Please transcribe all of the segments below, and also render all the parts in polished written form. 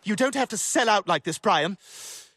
You don't have to sell out like this, Brian.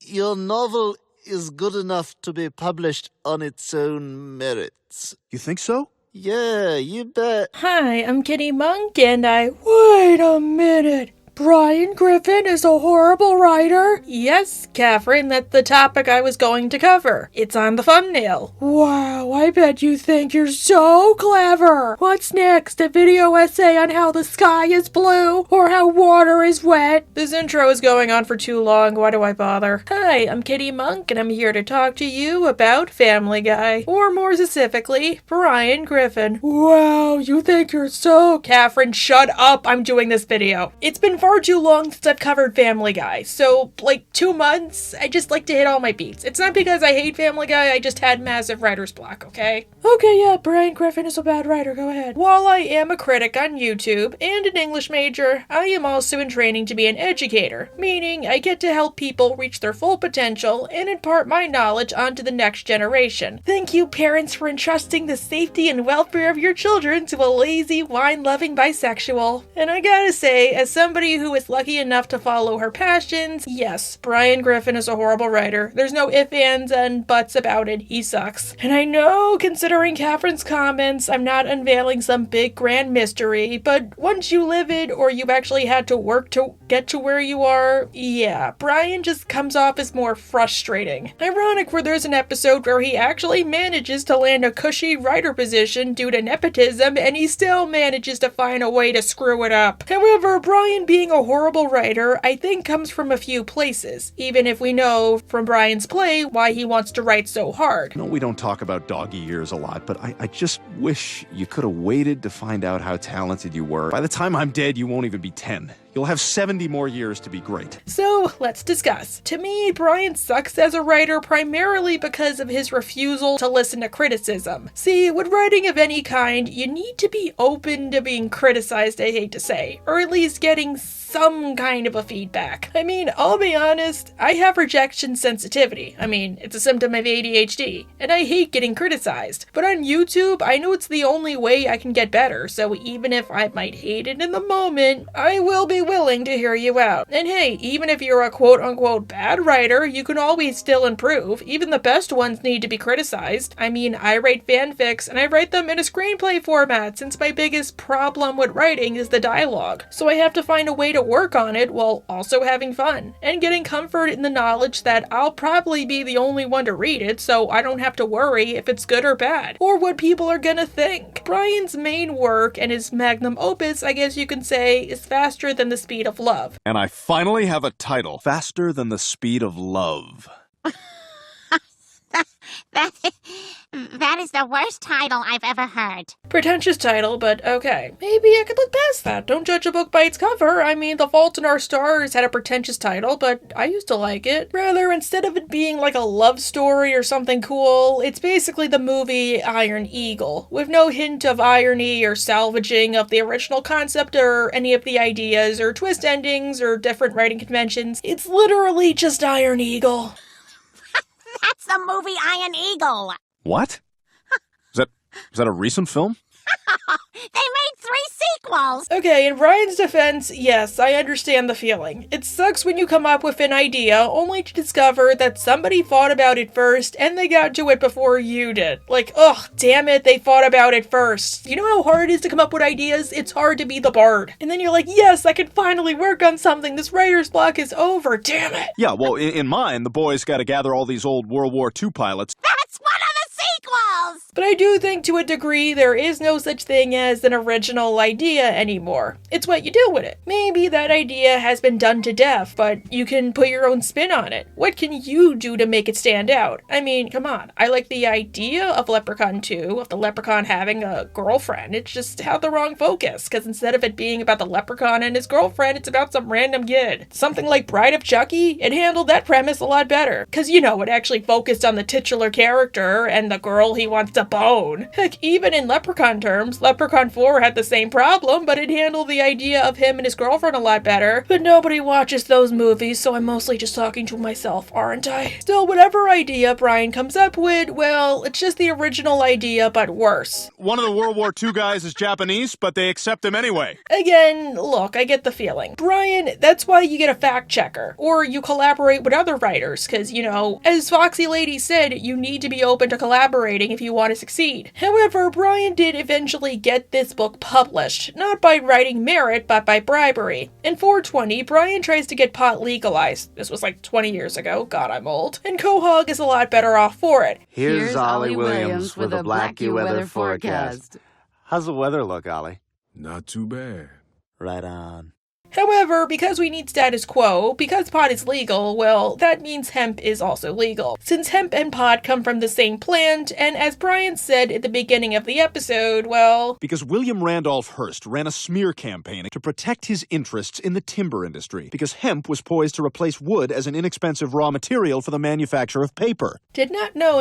Your novel is good enough to be published on its own merits. You think so? Yeah, you bet. Hi, I'm Kitty Monk, and Wait a minute! Brian Griffin is a horrible writer? Yes, Catherine, that's the topic I was going to cover. It's on the thumbnail. Wow, I bet you think you're so clever. What's next? A video essay on how the sky is blue or how water is wet? This intro is going on for too long. Why do I bother? Hi, I'm Kitty Monk, and I'm here to talk to you about Family Guy. Or more specifically, Brian Griffin. Wow, you think you're so... Catherine, shut up. I'm doing this video. It's been far too long since I've covered Family Guy, so, 2 months, I just like to hit all my beats. It's not because I hate Family Guy, I just had massive writer's block, okay? Okay, yeah, Brian Griffin is a bad writer, go ahead. While I am a critic on YouTube and an English major, I am also in training to be an educator, meaning I get to help people reach their full potential and impart my knowledge onto the next generation. Thank you, parents, for entrusting the safety and welfare of your children to a lazy, wine-loving bisexual. And I gotta say, as somebody who is lucky enough to follow her passions, yes, Brian Griffin is a horrible writer. There's no ifs, ands, and buts about it. He sucks. And I know, considering Catherine's comments, I'm not unveiling some big grand mystery, but once you live it, or you've actually had to work to get to where you are, yeah, Brian just comes off as more frustrating. Ironic where there's an episode where he actually manages to land a cushy writer position due to nepotism, and he still manages to find a way to screw it up. However, Brian being a horrible writer, I think comes from a few places, even if we know from Brian's play why he wants to write so hard. No, we don't talk about doggy years a lot, but I just wish you could have waited to find out how talented you were. By the time I'm dead, you won't even be 10. You'll have 70 more years to be great. So, let's discuss. To me, Brian sucks as a writer primarily because of his refusal to listen to criticism. See, with writing of any kind, you need to be open to being criticized, I hate to say, or at least getting some kind of a feedback. I mean, I'll be honest, I have rejection sensitivity. I mean, it's a symptom of ADHD, and I hate getting criticized. But on YouTube, I know it's the only way I can get better, so even if I might hate it in the moment, I will be willing to hear you out. And hey, even if you're a quote-unquote bad writer, you can always still improve. Even the best ones need to be criticized. I mean, I write fanfics, and I write them in a screenplay format, since my biggest problem with writing is the dialogue. So I have to find a way to work on it while also having fun, and getting comfort in the knowledge that I'll probably be the only one to read it, so I don't have to worry if it's good or bad, or what people are gonna think. Brian's main work, and his magnum opus, I guess you can say, is Faster Than the Speed of Love. And I finally have a title. Faster Than the Speed of Love. That is the worst title I've ever heard. Pretentious title, but okay. Maybe I could look past that. Don't judge a book by its cover. I mean, The Fault in Our Stars had a pretentious title, but I used to like it. Rather, instead of it being like a love story or something cool, it's basically the movie Iron Eagle, with no hint of irony or salvaging of the original concept or any of the ideas or twist endings or different writing conventions. It's literally just Iron Eagle. That's the movie Iron Eagle. What? Is that a recent film? They made 3 sequels. Okay, in Brian's defense, yes, I understand the feeling. It sucks when you come up with an idea only to discover that somebody thought about it first and they got to it before you did. Like, ugh, damn it, they thought about it first. You know how hard it is to come up with ideas? It's hard to be the bard. And then you're like, yes, I can finally work on something. This writer's block is over, damn it. Yeah, well, in mine, the boys got to gather all these old World War II pilots. That's one of the sequels. But I do think to a degree there is no such thing as an original idea anymore. It's what you do with it. Maybe that idea has been done to death, but you can put your own spin on it. What can you do to make it stand out? I mean, come on. I like the idea of Leprechaun 2, of the leprechaun having a girlfriend. It's just had the wrong focus, because instead of it being about the leprechaun and his girlfriend, it's about some random kid. Something like Bride of Chucky, it handled that premise a lot better. Because, you know, it actually focused on the titular character and the girl he wants to a bone. Heck, even in Leprechaun terms, Leprechaun 4 had the same problem, but it handled the idea of him and his girlfriend a lot better. But nobody watches those movies, so I'm mostly just talking to myself, aren't I? Still, whatever idea Brian comes up with, well, it's just the original idea, but worse. One of the World War II guys is Japanese, but they accept him anyway. Again, look, I get the feeling. Brian, that's why you get a fact checker. Or you collaborate with other writers, because, you know, as Foxy Lady said, you need to be open to collaborating if you want to succeed. However, Brian did eventually get this book published, not by writing merit, but by bribery. In 420, Brian tries to get pot legalized. This was like 20 years ago. God, I'm old. And Quahog is a lot better off for it. Here's Ollie Williams with a Blackie weather forecast. How's the weather look, Ollie? Not too bad. Right on. However, because we need status quo, because pot is legal, well, that means hemp is also legal. Since hemp and pot come from the same plant, and as Brian said at the beginning of the episode, well... Because William Randolph Hearst ran a smear campaign to protect his interests in the timber industry, because hemp was poised to replace wood as an inexpensive raw material for the manufacture of paper. Did not know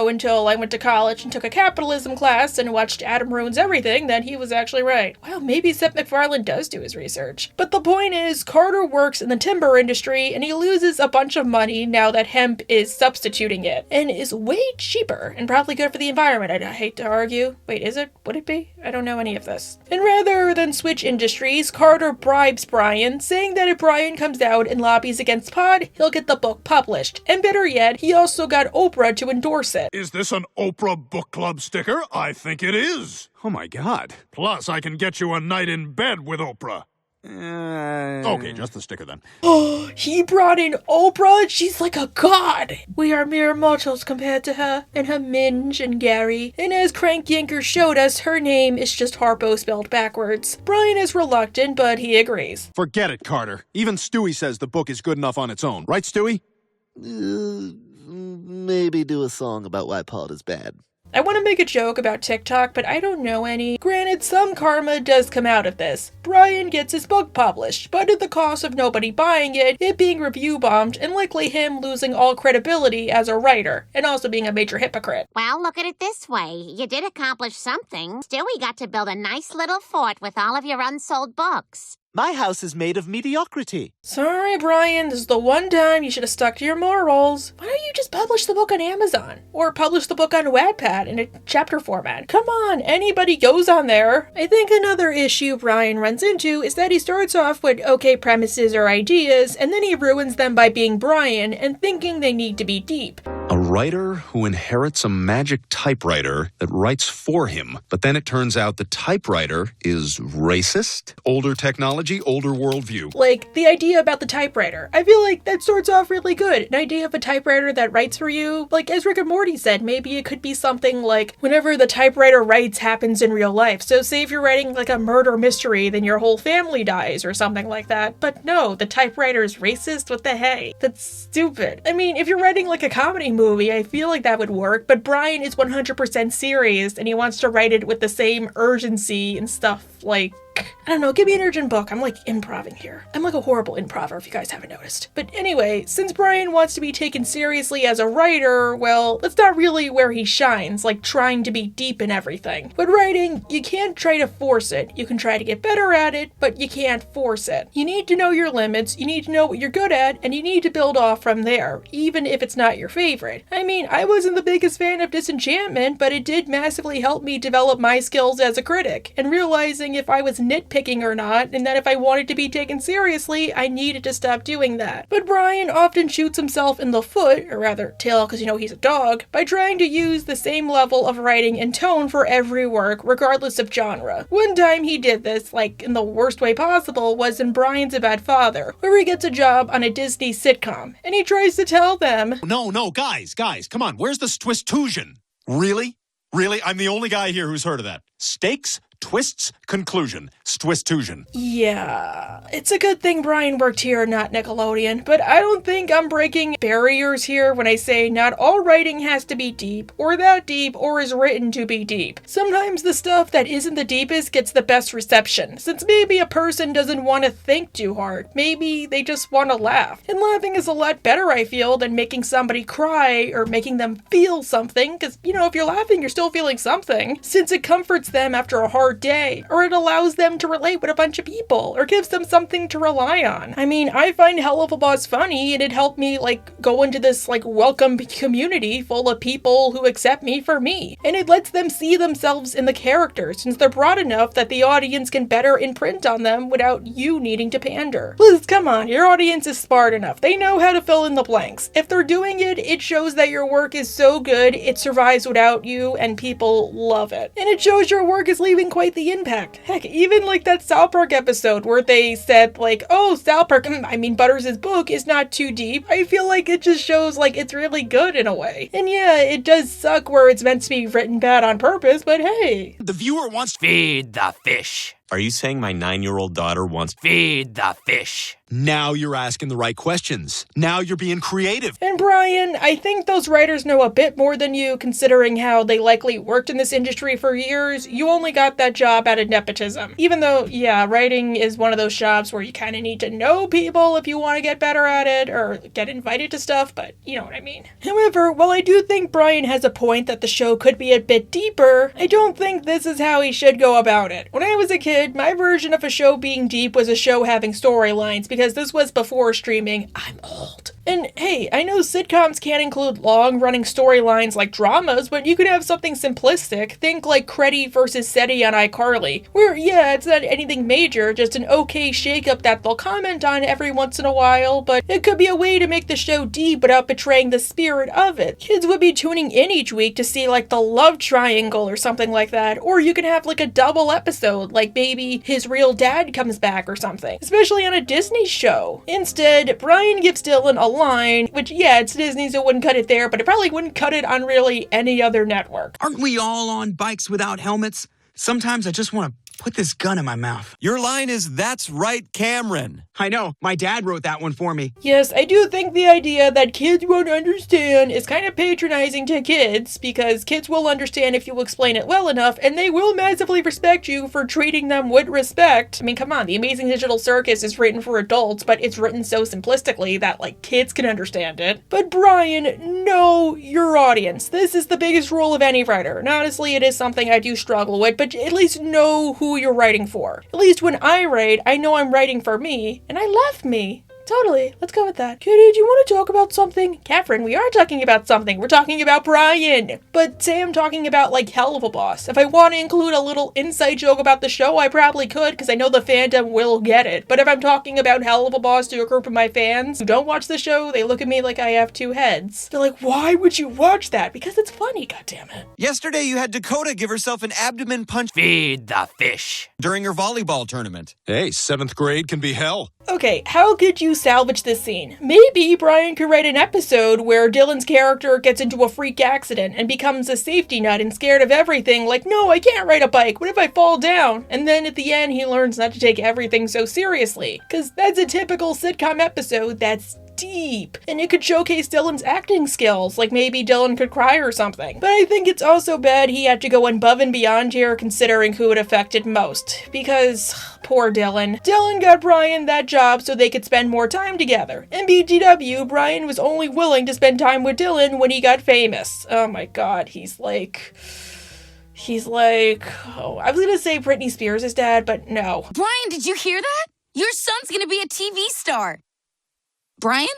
until I went to college and took a capitalism class and watched Adam Ruins Everything that he was actually right. Well, maybe Seth MacFarlane does do his research. But the point is, Carter works in the timber industry and he loses a bunch of money now that hemp is substituting it, and is way cheaper and probably good for the environment. I hate to argue. Wait, is it? Would it be? I don't know any of this. And rather than switch industries, Carter bribes Brian, saying that if Brian comes out and lobbies against pot, he'll get the book published. And better yet, he also got Oprah to endorse it. Is this an Oprah Book Club sticker? I think it is. Oh my God. Plus, I can get you a night in bed with Oprah. Okay, just the sticker then. Oh, he brought in Oprah? She's like a god! We are mere mortals compared to her, and her Minge and Gary. And as Crank Yanker showed us, her name is just Harpo spelled backwards. Brian is reluctant, but he agrees. Forget it, Carter. Even Stewie says the book is good enough on its own. Right, Stewie? Maybe do a song about why pot is bad. I want to make a joke about TikTok, but I don't know any. Granted, some karma does come out of this. Brian gets his book published, but at the cost of nobody buying it, it being review bombed, and likely him losing all credibility as a writer, and also being a major hypocrite. Well, look at it this way. You did accomplish something. Stewie got to build a nice little fort with all of your unsold books. My house is made of mediocrity. Sorry, Brian, this is the one time you should have stuck to your morals. Why don't you just publish the book on Amazon? Or publish the book on Wattpad in a chapter format? Come on, anybody goes on there. I think another issue Brian runs into is that he starts off with okay premises or ideas, and then he ruins them by being Brian and thinking they need to be deep. A writer who inherits a magic typewriter that writes for him, but then it turns out the typewriter is racist, older technology, older worldview. Like, the idea about the typewriter. I feel like that starts off really good. An idea of a typewriter that writes for you. Like, as Rick and Morty said, maybe it could be something like whenever the typewriter writes happens in real life. So say if you're writing like a murder mystery, then your whole family dies or something like that. But no, the typewriter is racist? What the heck? That's stupid. I mean, if you're writing like a comedy movie, I feel like that would work, but Brian is 100% serious and he wants to write it with the same urgency and stuff like... I don't know, give me an urgent book. I'm like improving here. I'm like a horrible improver if you guys haven't noticed. But anyway, since Brian wants to be taken seriously as a writer, well, that's not really where he shines, like trying to be deep in everything. But writing, you can't try to force it. You can try to get better at it, but you can't force it. You need to know your limits, you need to know what you're good at, and you need to build off from there, even if it's not your favorite. I mean, I wasn't the biggest fan of Disenchantment, but it did massively help me develop my skills as a critic, and realizing if I was nitpicking or not, and that if I wanted to be taken seriously, I needed to stop doing that. But Brian often shoots himself in the foot, or rather tail because you know he's a dog, by trying to use the same level of writing and tone for every work, regardless of genre. One time he did this, like in the worst way possible, was in Brian's A Bad Father, where he gets a job on a Disney sitcom, and he tries to tell them, No, guys, come on, where's the Twistusion? Really? I'm the only guy here who's heard of that. Stakes, Twists, conclusion, stwistusion. Yeah, it's a good thing Brian worked here, not Nickelodeon, but I don't think I'm breaking barriers here when I say not all writing has to be deep, or that deep, or is written to be deep. Sometimes the stuff that isn't the deepest gets the best reception, since maybe a person doesn't want to think too hard. Maybe they just want to laugh. And laughing is a lot better, I feel, than making somebody cry or making them feel something, because, you know, if you're laughing, you're still feeling something, since it comforts them after a hard day, or it allows them to relate with a bunch of people, or gives them something to rely on. I mean, I find Helluvaboss funny, and it helped me, go into this, welcome community full of people who accept me for me. And it lets them see themselves in the characters, since they're broad enough that the audience can better imprint on them without you needing to pander. Liz, come on, your audience is smart enough. They know how to fill in the blanks. If they're doing it, it shows that your work is so good, it survives without you, and people love it. And it shows your work is leaving quite the impact. Heck, even that South Park episode where they said, oh, South Park, Butters' book is not too deep. I feel like it just shows, it's really good in a way. And yeah, it does suck where it's meant to be written bad on purpose, but hey. The viewer wants to feed the fish. Are you saying my 9-year-old daughter wants feed the fish? Now you're asking the right questions. Now you're being creative. And Brian, I think those writers know a bit more than you, considering how they likely worked in this industry for years. You only got that job out of nepotism. Even though, yeah, writing is one of those jobs where you kind of need to know people if you want to get better at it, or get invited to stuff, but you know what I mean. However, while I do think Brian has a point that the show could be a bit deeper, I don't think this is how he should go about it. When I was a kid, my version of a show being deep was a show having storylines, because this was before streaming. I'm old. And hey, I know sitcoms can't include long-running storylines like dramas, but you could have something simplistic. Think Creddy versus SETI on iCarly, where, yeah, it's not anything major, just an okay shakeup that they'll comment on every once in a while, but it could be a way to make the show deep without betraying the spirit of it. Kids would be tuning in each week to see, the love triangle or something like that, or you can have, a double episode, maybe his real dad comes back or something, especially on a Disney show. Instead, Brian gives Dylan a line, which, yeah, it's Disney, so it wouldn't cut it there, but it probably wouldn't cut it on really any other network. Aren't we all on bikes without helmets? Sometimes I just want to put this gun in my mouth. Your line is, "That's right, Cameron." I know, my dad wrote that one for me. Yes, I do think the idea that kids won't understand is kind of patronizing to kids, because kids will understand if you explain it well enough, and they will massively respect you for treating them with respect. I mean, come on, The Amazing Digital Circus is written for adults, but it's written so simplistically that, kids can understand it. But Brian, know your audience. This is the biggest rule of any writer, and honestly, it is something I do struggle with, but at least know who you're writing for. At least when I write, I know I'm writing for me, and I love me. Totally. Let's go with that. Kitty, do you want to talk about something? Catherine, we are talking about something. We're talking about Brian. But say I'm talking about, Helluvaboss. If I want to include a little inside joke about the show, I probably could, because I know the fandom will get it. But if I'm talking about Helluvaboss to a group of my fans who don't watch the show, they look at me like I have two heads. They're like, why would you watch that? Because it's funny, goddammit. Yesterday you had Dakota give herself an abdomen punch. Feed the fish. During her volleyball tournament. Hey, 7th grade can be hell. Okay, how could you salvage this scene? Maybe Brian could write an episode where Dylan's character gets into a freak accident and becomes a safety nut and scared of everything, no, I can't ride a bike, what if I fall down? And then at the end he learns not to take everything so seriously, because that's a typical sitcom episode that's deep, and it could showcase Dylan's acting skills, maybe Dylan could cry or something. But I think it's also bad he had to go above and beyond here, considering who it affected most, because poor Dylan. Dylan got Brian that job so they could spend more time together. In BTW, Brian was only willing to spend time with Dylan when he got famous. Oh my god, he's like, oh, I was gonna say Britney Spears' dad, but no. Brian, did you hear that? Your son's gonna be a TV star. Brian?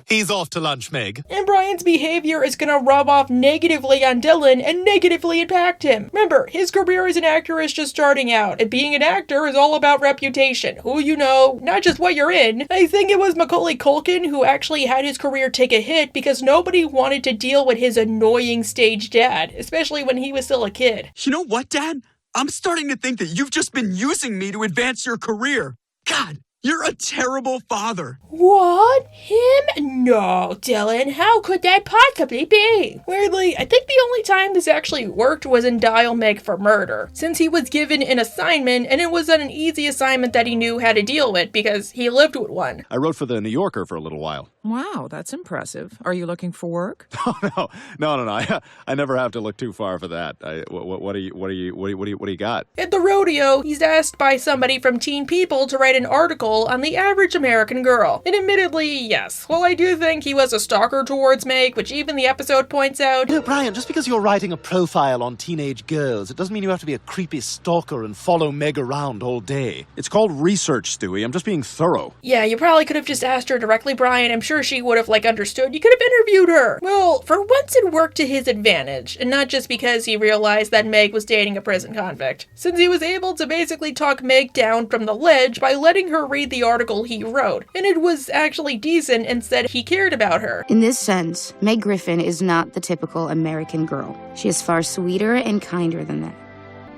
He's off to lunch, Meg. And Brian's behavior is gonna rub off negatively on Dylan and negatively impact him. Remember, his career as an actor is just starting out, and being an actor is all about reputation. Who you know, not just what you're in. I think it was Macaulay Culkin who actually had his career take a hit because nobody wanted to deal with his annoying stage dad, especially when he was still a kid. You know what, Dad? I'm starting to think that you've just been using me to advance your career. God, You're a terrible father. What? Him? No, Dylan, how could that possibly be? Weirdly, I think the only time this actually worked was in Dial Meg for Murder, since he was given an assignment and it was an easy assignment that he knew how to deal with because he lived with one. I wrote for the New Yorker for a little while. Wow, that's impressive. Are you looking for work? Oh, no. I never have to look too far for that. What do you got? At the rodeo, he's asked by somebody from Teen People to write an article on the average American girl. And admittedly, yes, while I do think he was a stalker towards Meg, which even the episode points out. No, Brian, just because you're writing a profile on teenage girls, it doesn't mean you have to be a creepy stalker and follow Meg around all day. It's called research, Stewie. I'm just being thorough. Yeah, you probably could have just asked her directly, Brian. I'm sure she would have, understood. You could have interviewed her. Well, for once it worked to his advantage, and not just because he realized that Meg was dating a prison convict, since he was able to basically talk Meg down from the ledge by letting her read the article he wrote, and it was actually decent and said he cared about her. In this sense, Meg Griffin is not the typical American girl. She is far sweeter and kinder than that.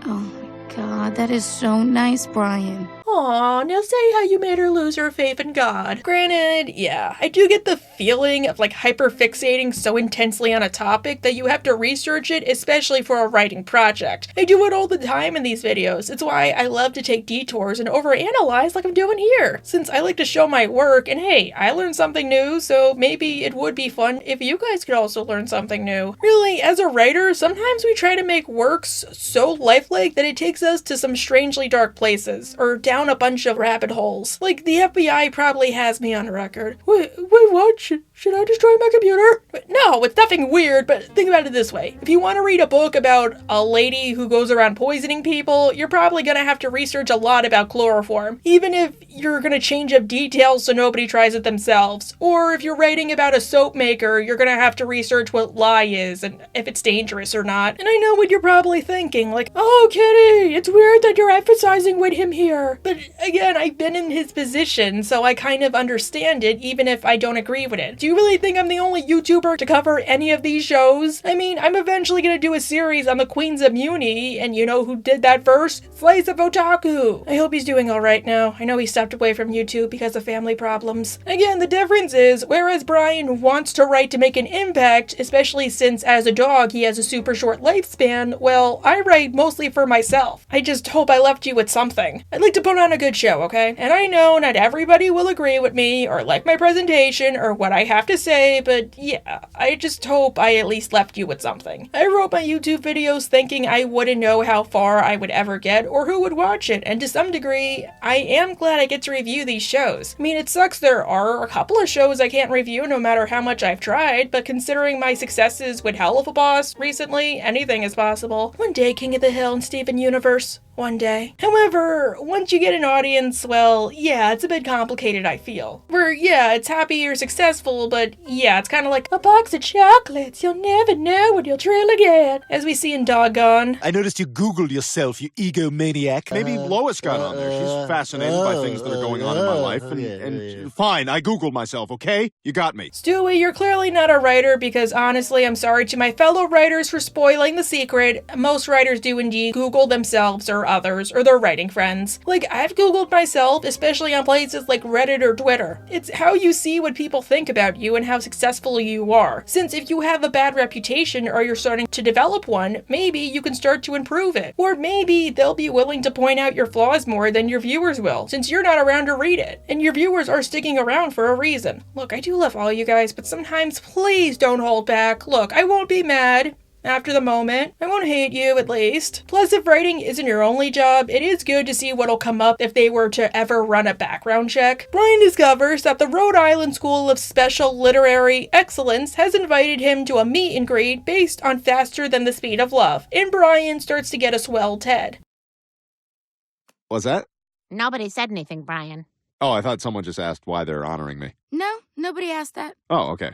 Oh my God, that is so nice, Brian. Aw, now say how you made her lose her faith in God. Granted, yeah, I do get the feeling of hyper-fixating so intensely on a topic that you have to research it, especially for a writing project. I do it all the time in these videos. It's why I love to take detours and overanalyze like I'm doing here, since I like to show my work, and hey, I learned something new, so maybe it would be fun if you guys could also learn something new. Really, as a writer, sometimes we try to make works so lifelike that it takes us to some strangely dark places, or down a bunch of rabbit holes. Like, the FBI probably has me on record. Wait, what? Should I destroy my computer? No, it's nothing weird, but think about it this way. If you want to read a book about a lady who goes around poisoning people, you're probably gonna have to research a lot about chloroform, even if you're gonna change up details so nobody tries it themselves. Or if you're writing about a soap maker, you're gonna have to research what lye is and if it's dangerous or not. And I know what you're probably thinking, oh, Kitty, it's weird that you're emphasizing with him here. But again, I've been in his position, so I kind of understand it, even if I don't agree with it. Do you really think I'm the only YouTuber to cover any of these shows? I mean, I'm eventually gonna do a series on the Queens of Muni, and you know who did that first? Slice of Otaku! I hope he's doing alright now. I know he stepped away from YouTube because of family problems. Again, the difference is, whereas Brian wants to write to make an impact, especially since as a dog he has a super short lifespan, well, I write mostly for myself. I just hope I left you with something. I'd like to put on a good show, okay? And I know not everybody will agree with me, or like my presentation, or what I have to say, but yeah, I just hope I at least left you with something. I wrote my YouTube videos thinking I wouldn't know how far I would ever get, or who would watch it, and to some degree, I am glad I get to review these shows. I mean, it sucks there are a couple of shows I can't review no matter how much I've tried, but considering my successes with Hell of a Boss recently, anything is possible. One day, King of the Hill and Steven Universe. One day. However, once you get an audience, well, yeah, it's a bit complicated, I feel. Where, yeah, it's happy you're successful, but yeah, it's kind of like a box of chocolates. You'll never know when you'll trail again. As we see in Doggone. I noticed you Googled yourself, you egomaniac. Maybe Lois got on there. She's fascinated by things that are going on in my life. And fine, I Googled myself, okay? You got me. Stewie, you're clearly not a writer because honestly, I'm sorry to my fellow writers for spoiling the secret. Most writers do indeed Google themselves or others or their writing friends. I've Googled myself, especially on places like Reddit or Twitter. It's how you see what people think about you and how successful you are. Since if you have a bad reputation or you're starting to develop one, maybe you can start to improve it. Or maybe they'll be willing to point out your flaws more than your viewers will, since you're not around to read it. And your viewers are sticking around for a reason. Look, I do love all you guys, but sometimes please don't hold back. Look, I won't be mad. After the moment, I won't hate you, at least. Plus, if writing isn't your only job, it is good to see what'll come up if they were to ever run a background check. Brian discovers that the Rhode Island School of Special Literary Excellence has invited him to a meet and greet based on Faster Than the Speed of Love, and Brian starts to get a swelled head. What's that? Nobody said anything, Brian. Oh, I thought someone just asked why they're honoring me. No, nobody asked that. Oh, okay.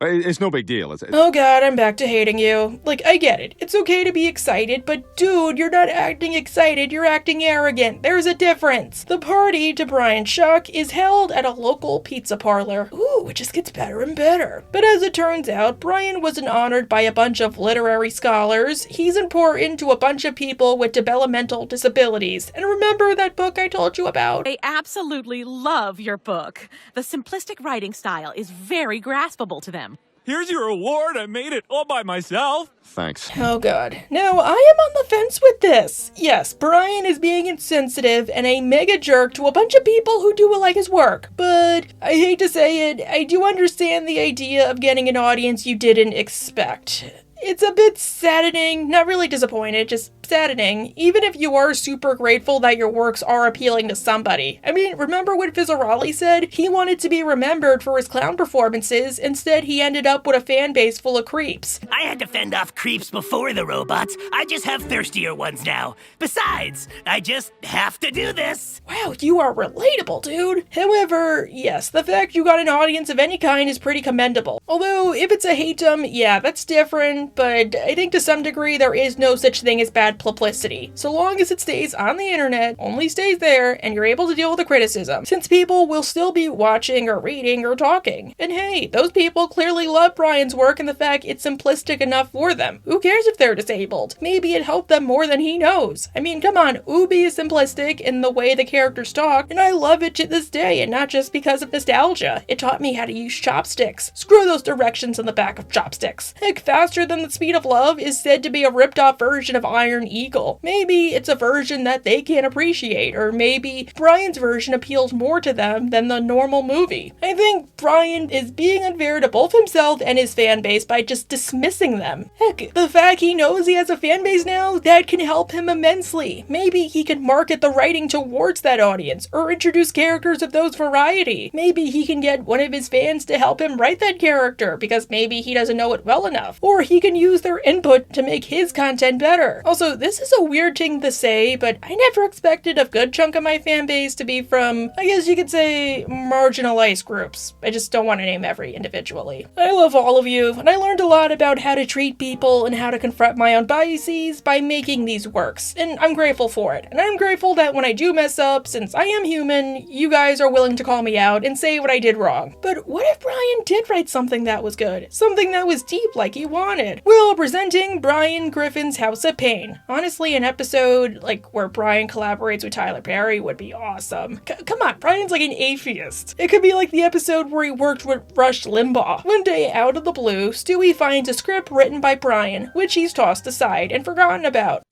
It's no big deal. Oh god, I'm back to hating you. Like, I get it. It's okay to be excited, but dude, you're not acting excited, you're acting arrogant. There's a difference. The party, to Brian's shock, is held at a local pizza parlor. Ooh, it just gets better and better. But as it turns out, Brian wasn't honored by a bunch of literary scholars. He's important to a bunch of people with developmental disabilities. And remember that book I told you about? I absolutely love your book. The simplistic writing style is very graspable to them. Here's your award. I made it all by myself. Thanks. Oh god. Now, I am on the fence with this. Yes, Brian is being insensitive and a mega jerk to a bunch of people who do like his work. But, I hate to say it, I do understand the idea of getting an audience you didn't expect. It's a bit saddening, not really disappointed, just saddening, even if you are super grateful that your works are appealing to somebody. I mean, remember what Fizzarali said? He wanted to be remembered for his clown performances, instead he ended up with a fan base full of creeps. I had to fend off creeps before the robots, I just have thirstier ones now. Besides, I just have to do this. Wow, you are relatable, dude. However, yes, the fact you got an audience of any kind is pretty commendable. Although, if it's a hateum, yeah, that's different, but I think to some degree there is no such thing as bad publicity. So long as it stays on the internet, only stays there, and you're able to deal with the criticism, since people will still be watching or reading or talking. And hey, those people clearly love Brian's work and the fact it's simplistic enough for them. Who cares if they're disabled? Maybe it helped them more than he knows. I mean, come on, Ubi is simplistic in the way the characters talk, and I love it to this day, and not just because of nostalgia. It taught me how to use chopsticks. Screw those directions on the back of chopsticks. Heck, Faster Than the Speed of Love is said to be a ripped-off version of Iron Eagle. Maybe it's a version that they can't appreciate, or maybe Brian's version appeals more to them than the normal movie. I think Brian is being unfair to both himself and his fan base by just dismissing them. Heck, the fact he knows he has a fan base now, that can help him immensely. Maybe he can market the writing towards that audience, or introduce characters of those variety. Maybe he can get one of his fans to help him write that character, because maybe he doesn't know it well enough. Or he can use their input to make his content better. Also, this is a weird thing to say, but I never expected a good chunk of my fan base to be from, I guess you could say, marginalized groups. I just don't want to name every individually. I love all of you, and I learned a lot about how to treat people and how to confront my own biases by making these works, and I'm grateful for it. And I'm grateful that when I do mess up, since I am human, you guys are willing to call me out and say what I did wrong. But what if Brian did write something that was good? Something that was deep like he wanted? Well, presenting Brian Griffin's House of Pain. Honestly, an episode like where Brian collaborates with Tyler Perry would be awesome. Come on, Brian's like an atheist. It could be like the episode where he worked with Rush Limbaugh. One day, out of the blue, Stewie finds a script written by Brian, which he's tossed aside and forgotten about.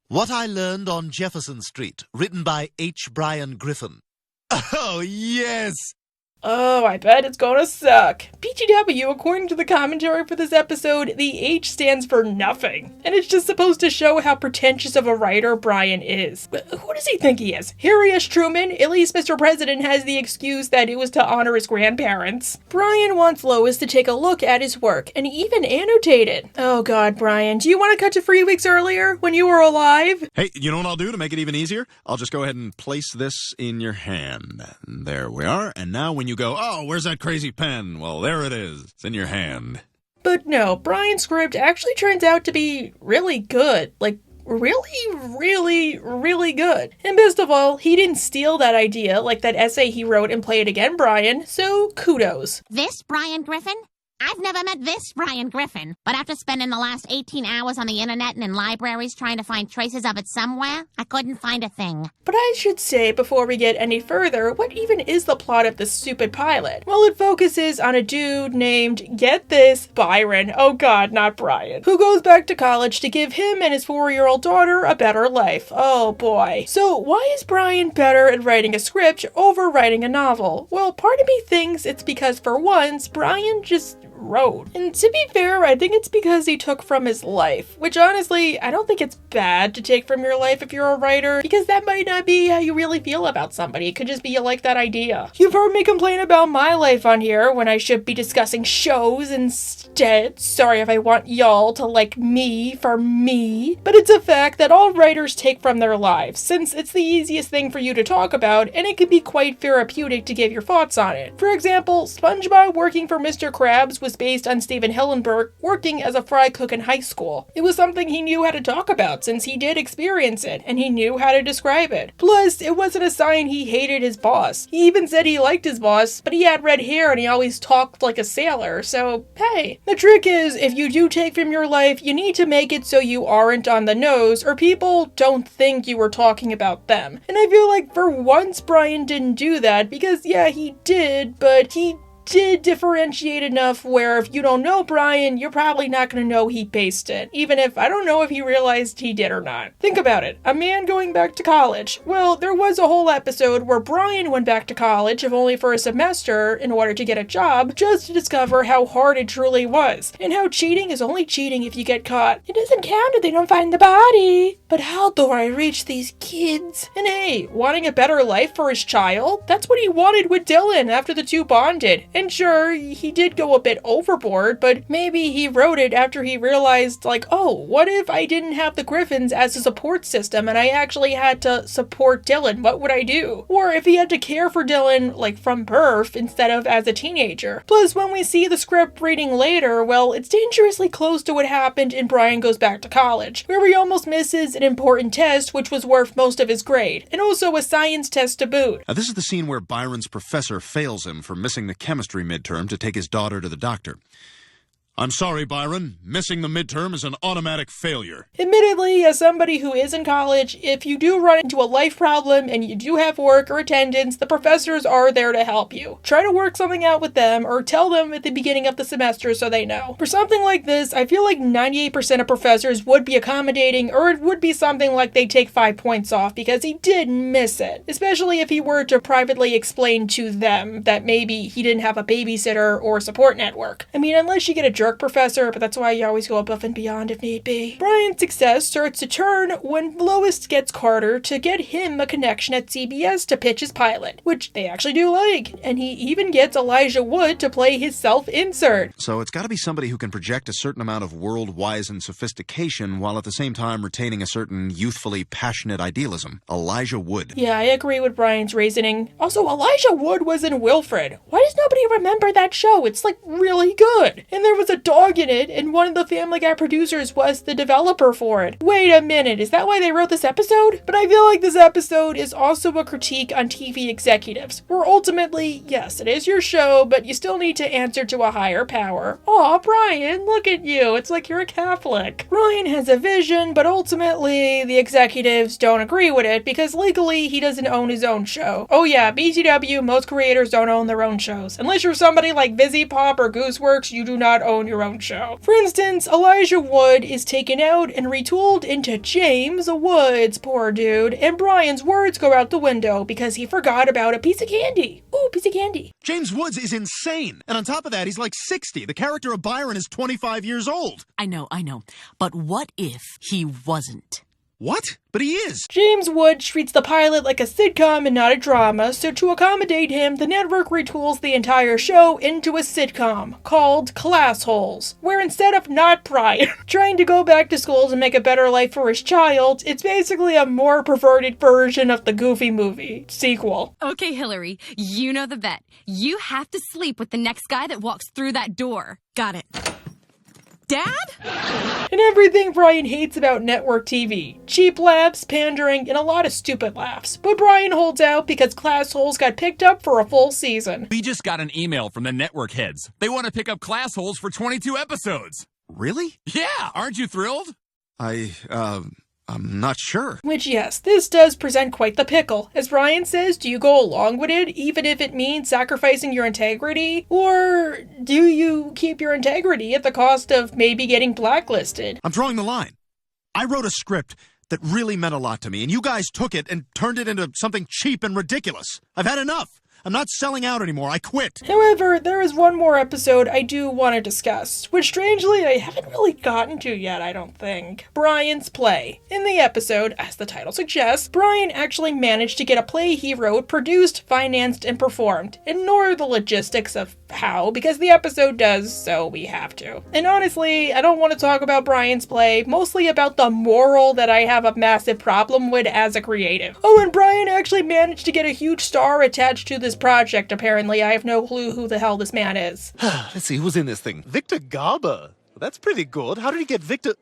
What I Learned on Jefferson Street, written by H. Brian Griffin. Oh, yes! Oh, I bet it's gonna suck. BTW, according to the commentary for this episode, the H stands for nothing. And it's just supposed to show how pretentious of a writer Brian is. But who does he think he is? Harry S. Truman? At least Mr. President has the excuse that it was to honor his grandparents. Brian wants Lois to take a look at his work, and even annotate it. Oh god, Brian, do you want to cut to 3 weeks earlier, when you were alive? Hey, you know what I'll do to make it even easier? I'll just go ahead and place this in your hand. There we are, and now when you go, oh, where's that crazy pen? Well, there it is. It's in your hand. But no, Brian's script actually turns out to be really good. Like, really good. And best of all, he didn't steal that idea like that essay he wrote and Play It Again Brian, so kudos. This Brian Griffin? I've never met this Brian Griffin, but after spending the last 18 hours on the internet and in libraries trying to find traces of it somewhere, I couldn't find a thing. But I should say, before we get any further, what even is the plot of this stupid pilot? Well, it focuses on a dude named, get this, Byron, oh god, not Brian, who goes back to college to give him and his 4-year-old daughter a better life. Oh boy. So why is Brian better at writing a script over writing a novel? Well, part of me thinks it's because for once, Brian just wrote. And to be fair, I think it's because he took from his life, which honestly, I don't think it's bad to take from your life if you're a writer, because that might not be how you really feel about somebody. It could just be you like that idea. You've heard me complain about my life on here when I should be discussing shows instead. Sorry if I want y'all to like me for me, but it's a fact that all writers take from their lives, since it's the easiest thing for you to talk about, and it can be quite therapeutic to give your thoughts on it. For example, SpongeBob working for Mr. Krabs was based on Steven Hillenburg working as a fry cook in high school. It was something he knew how to talk about since he did experience it, and he knew how to describe it. Plus, it wasn't a sign he hated his boss. He even said he liked his boss, but he had red hair and he always talked like a sailor, so hey. The trick is, if you do take from your life, you need to make it so you aren't on the nose, or people don't think you were talking about them. And I feel like for once Brian didn't do that, because yeah, he did, but he did differentiate enough where if you don't know Brian, you're probably not going to know he based it, even if I don't know if he realized he did or not. Think about it. A man going back to college. Well, there was a whole episode where Brian went back to college, if only for a semester, in order to get a job, just to discover how hard it truly was, and how cheating is only cheating if you get caught. It doesn't count if they don't find the body. But how do I reach these kids? And hey, wanting a better life for his child? That's what he wanted with Dylan after the two bonded. And sure, he did go a bit overboard, but maybe he wrote it after he realized, like, oh, what if I didn't have the Griffins as a support system and I actually had to support Dylan? What would I do? Or if he had to care for Dylan, like, from birth instead of as a teenager. Plus, when we see the script reading later, well, it's dangerously close to what happened in Brian Goes Back to College, where he almost misses an important test which was worth most of his grade, and also a science test to boot. Now, this is the scene where Byron's professor fails him for missing the chemistry midterm to take his daughter to the doctor. I'm sorry, Byron. Missing the midterm is an automatic failure. Admittedly, as somebody who is in college, if you do run into a life problem and you do have work or attendance, the professors are there to help you. Try to work something out with them or tell them at the beginning of the semester so they know. For something like this, I feel like 98% of professors would be accommodating, or it would be something like they take 5 points off because he did miss it. Especially if he were to privately explain to them that maybe he didn't have a babysitter or support network. I mean, unless you get a jerk professor, but that's why you always go above and beyond if need be. Brian's success starts to turn when Lois gets Carter to get him a connection at CBS to pitch his pilot, which they actually do like, and he even gets Elijah Wood to play his self-insert. So it's got to be somebody who can project a certain amount of world-wise and sophistication while at the same time retaining a certain youthfully passionate idealism. Elijah Wood. Yeah, I agree with Brian's reasoning. Also, Elijah Wood was in Wilfred. Why does nobody remember that show? It's like really good. And there was a dog in it, and one of the Family Guy producers was the developer for it. Wait a minute, is that why they wrote this episode? But I feel like this episode is also a critique on TV executives, where ultimately, yes, it is your show, but you still need to answer to a higher power. Aw, Brian, look at you. It's like you're a Catholic. Brian has a vision, but ultimately, the executives don't agree with it because legally, he doesn't own his own show. Oh yeah, BTW, most creators don't own their own shows. Unless you're somebody like VisiPop or Gooseworks, you do not own your own show. For instance, Elijah Wood is taken out and retooled into James Woods, poor dude, and Brian's words go out the window because he forgot about a piece of candy. Ooh, piece of candy. James Woods is insane. And on top of that, he's like 60. The character of Byron is 25 years old. I know. But what if he wasn't? What? But he is. James Wood treats the pilot like a sitcom and not a drama, so to accommodate him, the network retools the entire show into a sitcom called Class Holes, where instead of not Brian trying to go back to school to make a better life for his child, it's basically a more perverted version of the Goofy movie sequel. Okay, Hillary, you know the bet. You have to sleep with the next guy that walks through that door. Got it. Dad? And everything Brian hates about network TV. Cheap laughs, pandering, and a lot of stupid laughs. But Brian holds out because Class Holes got picked up for a full season. We just got an email from the network heads. They want to pick up Class Holes for 22 episodes. Really? Yeah, aren't you thrilled? I'm not sure. Which, yes, this does present quite the pickle. As Brian says, do you go along with it, even if it means sacrificing your integrity? Or do you keep your integrity at the cost of maybe getting blacklisted? I'm drawing the line. I wrote a script that really meant a lot to me, and you guys took it and turned it into something cheap and ridiculous. I've had enough. I'm not selling out anymore. I quit. However, there is one more episode I do want to discuss, which strangely I haven't really gotten to yet, I don't think. Brian's play. In the episode, as the title suggests, Brian actually managed to get a play he wrote produced, financed, and performed. Ignore the logistics of how, because the episode does, so we have to. And honestly, I don't want to talk about Brian's play, mostly about the moral that I have a massive problem with as a creative. Oh, and Brian actually managed to get a huge star attached to this project, apparently. I have no clue who the hell this man is. Let's see, who's in this thing? Victor Garber. That's pretty good. How did he get Victor...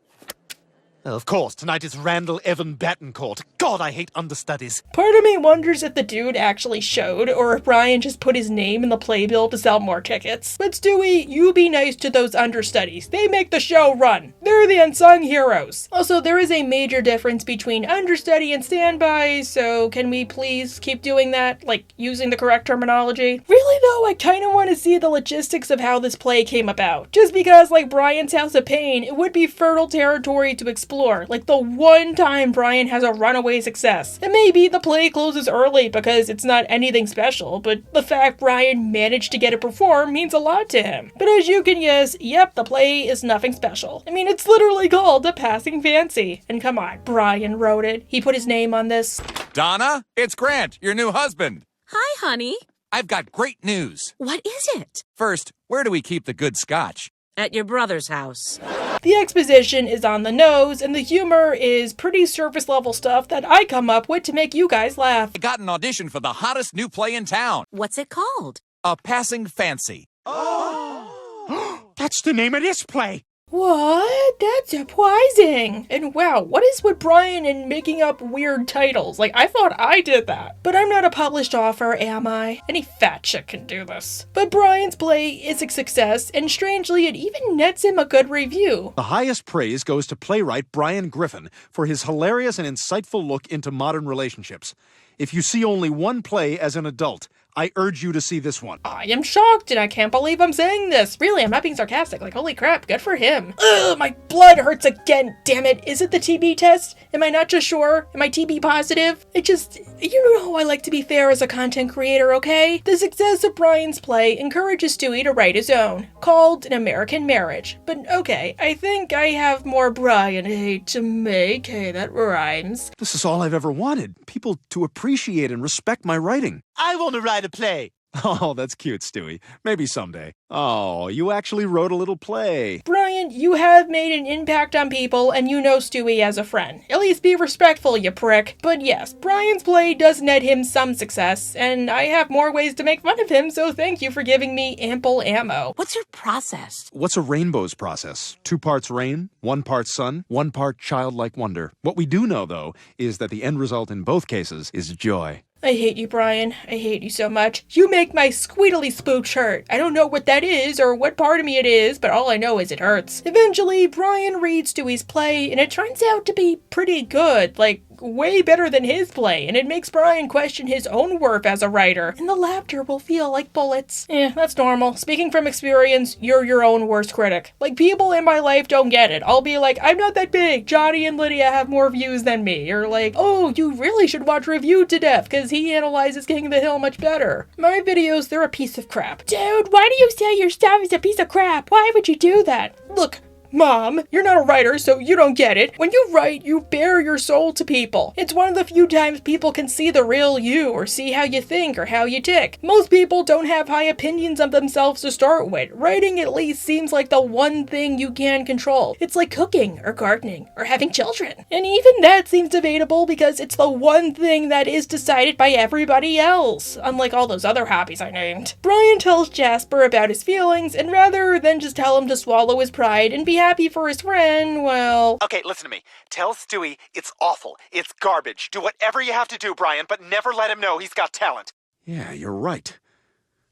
Of course, tonight is Randall Evan Battencourt. God, I hate understudies. Part of me wonders if the dude actually showed, or if Brian just put his name in the playbill to sell more tickets. But Stewie, you be nice to those understudies. They make the show run. They're the unsung heroes. Also, there is a major difference between understudy and standby, so can we please keep doing that? Like, using the correct terminology? Really though, I kinda want to see the logistics of how this play came about. Just because, like Brian's House of Pain, it would be fertile territory to explore. Like the one time Brian has a runaway success. And maybe the play closes early because it's not anything special, but the fact Brian managed to get it performed means a lot to him. But as you can guess, yep, the play is nothing special. I mean, it's literally called A Passing Fancy. And come on, Brian wrote it. He put his name on this. Donna, it's Grant, your new husband. Hi, honey. I've got great news. What is it? First, where do we keep the good scotch? At your brother's house. The exposition is on the nose, and the humor is pretty surface level stuff that I come up with to make you guys laugh. I got an audition for the hottest new play in town. What's it called? A Passing Fancy. Oh! That's the name of this play. What? That's surprising. And wow, what is with Brian and making up weird titles? Like, I thought I did that. But I'm not a published author, am I? Any fat chick can do this. But Brian's play is a success, and strangely, it even nets him a good review. The highest praise goes to playwright Brian Griffin for his hilarious and insightful look into modern relationships. If you see only one play as an adult, I urge you to see this one. I am shocked, and I can't believe I'm saying this. Really, I'm not being sarcastic. Like, holy crap, good for him. Ugh, my blood hurts again, damn it. Is it the TB test? Am I not just sure? Am I TB positive? You know how I like to be fair as a content creator, okay? The success of Brian's play encourages Stewie to write his own, called An American Marriage. But okay, I think I have more Brian hate to make. Hey, that rhymes. This is all I've ever wanted. People to appreciate and respect my writing. I want to write a play. Oh, that's cute, Stewie. Maybe someday. Oh, you actually wrote a little play. Brian, you have made an impact on people, and you know Stewie as a friend. At least be respectful, you prick. But yes, Brian's play does net him some success, and I have more ways to make fun of him, so thank you for giving me ample ammo. What's your process? What's a rainbow's process? 2 parts rain, 1 part sun, 1 part childlike wonder. What we do know, though, is that the end result in both cases is joy. I hate you, Brian. I hate you so much. You make my squeedly spooch hurt. I don't know what that is or what part of me it is, but all I know is it hurts. Eventually, Brian reads Stewie's play, and it turns out to be pretty good. Like, way better than his play, and it makes Brian question his own worth as a writer, and the laughter will feel like bullets. That's normal. Speaking from experience, you're your own worst critic. Like, people in my life don't get it. I'll be like, I'm not that big. Johnny and Lydia have more views than me. Or like, oh, you really should watch Reviewed to Death, because he analyzes King of the Hill much better. My videos, they're a piece of crap. Dude, why do you say your stuff is a piece of crap? Why would you do that? Look, Mom, you're not a writer, so you don't get it. When you write, you bare your soul to people. It's one of the few times people can see the real you, or see how you think, or how you tick. Most people don't have high opinions of themselves to start with. Writing at least seems like the one thing you can control. It's like cooking, or gardening, or having children. And even that seems debatable because it's the one thing that is decided by everybody else, unlike all those other hobbies I named. Brian tells Jasper about his feelings, and rather than just tell him to swallow his pride and be happy for his friend, well... Okay, listen to me. Tell Stewie it's awful. It's garbage. Do whatever you have to do, Brian, but never let him know he's got talent. Yeah, you're right.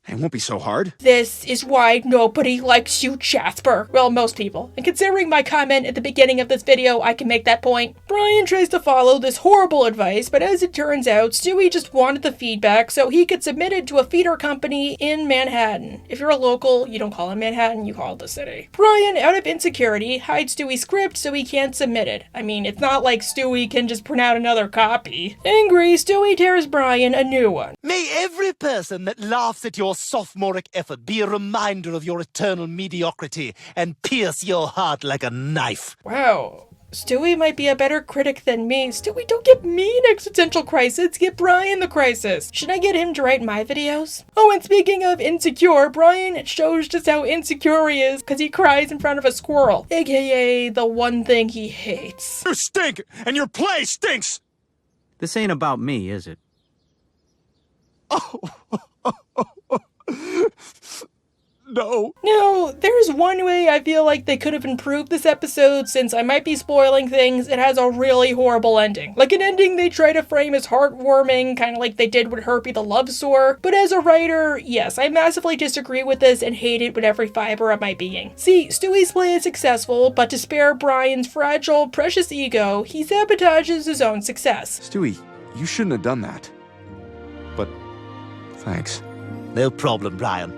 It won't be so hard. This is why nobody likes you, Jasper. Well, most people. And considering my comment at the beginning of this video, I can make that point. Brian tries to follow this horrible advice, but as it turns out, Stewie just wanted the feedback so he could submit it to a feeder company in Manhattan. If you're a local, you don't call it Manhattan, you call it the city. Brian, out of insecurity, hides Stewie's script so he can't submit it. I mean, it's not like Stewie can just print out another copy. Angry, Stewie tears Brian a new one. Maybe May every person that laughs at your sophomoric effort be a reminder of your eternal mediocrity and pierce your heart like a knife. Wow. Stewie might be a better critic than me. Stewie, don't give me an existential crisis. Get Brian the crisis. Should I get him to write my videos? Oh, and speaking of insecure, Brian shows just how insecure he is because he cries in front of a squirrel, aka the one thing he hates. You stink, and your play stinks! This ain't about me, is it? No. No, there's one way I feel like they could have improved this episode. Since I might be spoiling things, it has a really horrible ending. Like an ending they try to frame as heartwarming, kind of like they did with Herpy the Love Sore. But as a writer, yes, I massively disagree with this and hate it with every fiber of my being. See, Stewie's play is successful, but to spare Brian's fragile, precious ego, he sabotages his own success. Stewie, you shouldn't have done that. But thanks. No problem, Brian.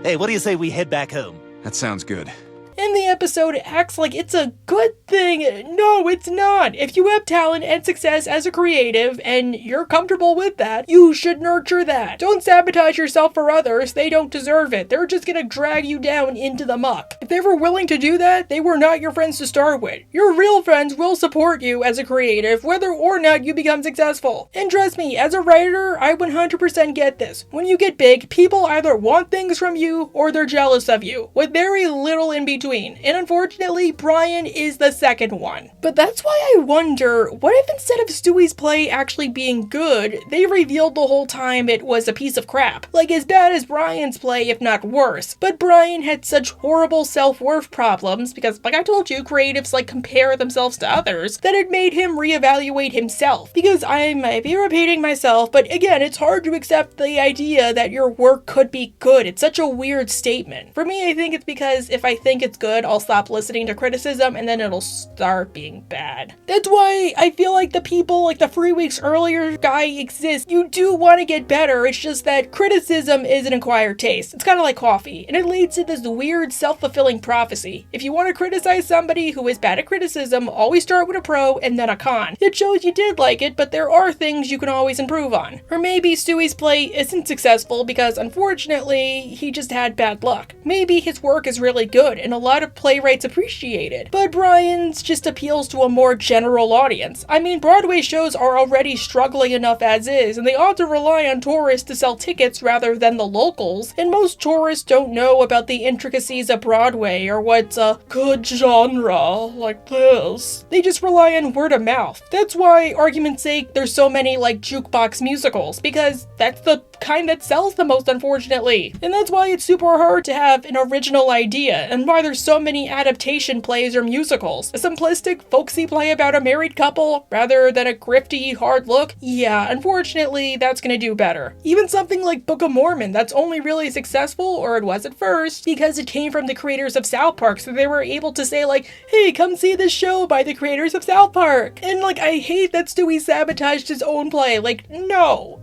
Hey, what do you say we head back home? That sounds good. In the episode, it acts like it's a good thing. No, it's not. If you have talent and success as a creative, and you're comfortable with that, you should nurture that. Don't sabotage yourself for others. They don't deserve it. They're just gonna drag you down into the muck. If they were willing to do that, they were not your friends to start with. Your real friends will support you as a creative, whether or not you become successful. And trust me, as a writer, I 100% get this. When you get big, people either want things from you, or they're jealous of you, with very little in between. And unfortunately, Brian is the second one. But that's why I wonder, what if instead of Stewie's play actually being good, they revealed the whole time it was a piece of crap? Like as bad as Brian's play, if not worse. But Brian had such horrible self-worth problems, because like I told you, creatives like compare themselves to others, that it made him reevaluate himself. Because I might be repeating myself, but again, it's hard to accept the idea that your work could be good. It's such a weird statement. For me, I think it's because if I think it's good, I'll stop listening to criticism and then it'll start being bad. That's why I feel like the people like the 3 weeks earlier guy exists. You do want to get better, it's just that criticism is an acquired taste. It's kind of like coffee, and it leads to this weird self-fulfilling prophecy. If you want to criticize somebody who is bad at criticism, always start with a pro and then a con. It shows you did like it, but there are things you can always improve on. Or maybe Stewie's play isn't successful because unfortunately he just had bad luck. Maybe his work is really good and a lot of playwrights appreciate it, but Brian's just appeals to a more general audience. I mean, Broadway shows are already struggling enough as is, and they ought to rely on tourists to sell tickets rather than the locals, and most tourists don't know about the intricacies of Broadway or what's a good genre like this. They just rely on word of mouth. That's why, argument's sake, there's so many like jukebox musicals, because that's the kind that sells the most, unfortunately. And that's why it's super hard to have an original idea, and why there's so many adaptation plays or musicals. A simplistic, folksy play about a married couple, rather than a grifty, hard look, yeah, unfortunately, that's gonna do better. Even something like Book of Mormon, that's only really successful, or it was at first, because it came from the creators of South Park, so they were able to say like, hey, come see this show by the creators of South Park. And like, I hate that Stewie sabotaged his own play, like, no.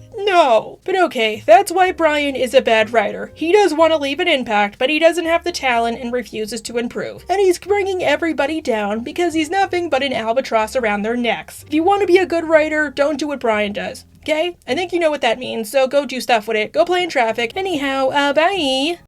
But okay, that's why Brian is a bad writer. He does want to leave an impact, but he doesn't have the talent and refuses to improve. And he's bringing everybody down because he's nothing but an albatross around their necks. If you want to be a good writer, don't do what Brian does. Okay? I think you know what that means, so go do stuff with it. Go play in traffic. Anyhow, bye!